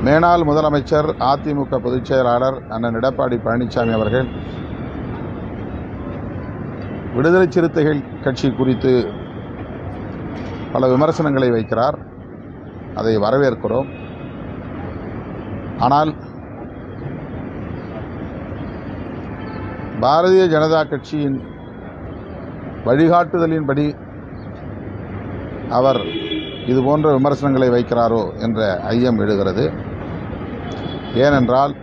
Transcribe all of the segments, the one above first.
மேனாள் முதலமைச்சர் அதிமுக பொதுச் செயலாளர் அண்ணன் எடப்பாடி பழனிசாமி அவர்கள் விடுதலை சிறுத்தைகள் கட்சி குறித்து பல விமர்சனங்களை வைக்கிறார். அதை வரவேற்கிறோம். ஆனால் பாரதிய ஜனதா கட்சியின் வழிகாட்டுதலின்படி அவர் இதுபோன்ற விமர்சனங்களை வைக்கிறாரோ என்ற ஐயம் எழுகிறது. ஏனென்றால்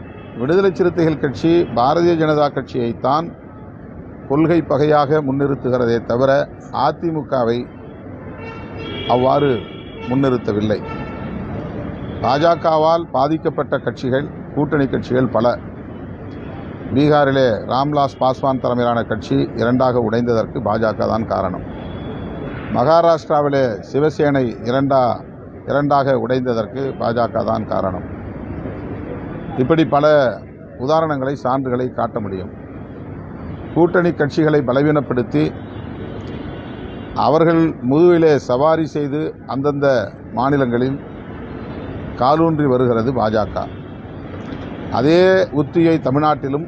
விடுதலை சிறுத்தைகள் கட்சி பாரதிய ஜனதா கட்சியைத்தான் கொள்கை பகையாக முன்னிறுத்துகிறதே தவிர அதிமுகவை அவ்வாறு முன்னிறுத்தவில்லை. பாஜகவால் பாதிக்கப்பட்ட கட்சிகள், கூட்டணி கட்சிகள் பல. பீகாரிலே ராம்விலாஸ் பாஸ்வான் தலைமையிலான கட்சி இரண்டாக உடைந்ததற்கு பாஜக தான் காரணம். மகாராஷ்டிராவிலே சிவசேனை இரண்டாக உடைந்ததற்கு பாஜக தான் காரணம். இப்படி பல உதாரணங்களை, சான்றுகளை காட்ட முடியும். கூட்டணி கட்சிகளை பலவீனப்படுத்தி அவர்கள் முதுகிலே சவாரி செய்து அந்தந்த மாநிலங்களில் காலூன்றி வருகிறது பாஜக. அதே உத்தியை தமிழ்நாட்டிலும்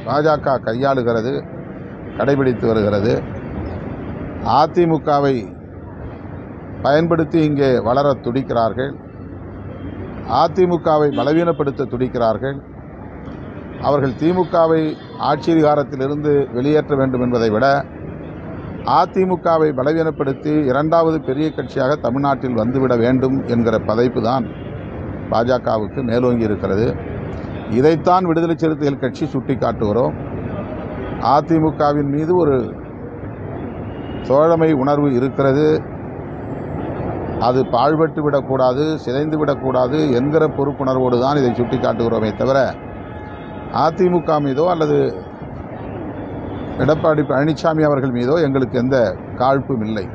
பாஜக கையாளுகிறது, கடைபிடித்து வருகிறது. அதிமுகவை பயன்படுத்தி இங்கே வளர துடிக்கிறார்கள். அதிமுகவை பலவீனப்படுத்த துடிக்கிறார்கள். அவர்கள் திமுகவை ஆட்சி அதிகாரத்திலிருந்து வெளியேற்ற வேண்டும் என்பதை விட அதிமுகவை பலவீனப்படுத்தி இரண்டாவது பெரிய கட்சியாக தமிழ்நாட்டில் வந்துவிட வேண்டும் என்கிற பதைப்பு தான் பாஜகவுக்கு மேலோங்கி இருக்கிறது. இதைத்தான் விடுதலை சிறுத்தைகள் கட்சி சுட்டிக்காட்டுகிறோம். அதிமுகவின் மீது ஒரு தோழமை உணர்வு இருக்கிறது. அது பாழ்பட்டு விடக்கூடாது, சிதைந்து விடக்கூடாது என்கிற பொறுப்புணர்வோடு தான் இதை சுட்டிக்காட்டுகிறோமே தவிர அதிமுக மீதோ அல்லது எடப்பாடி பழனிசாமி அவர்கள் மீதோ எங்களுக்கு எந்த காழ்ப்பும் இல்லை.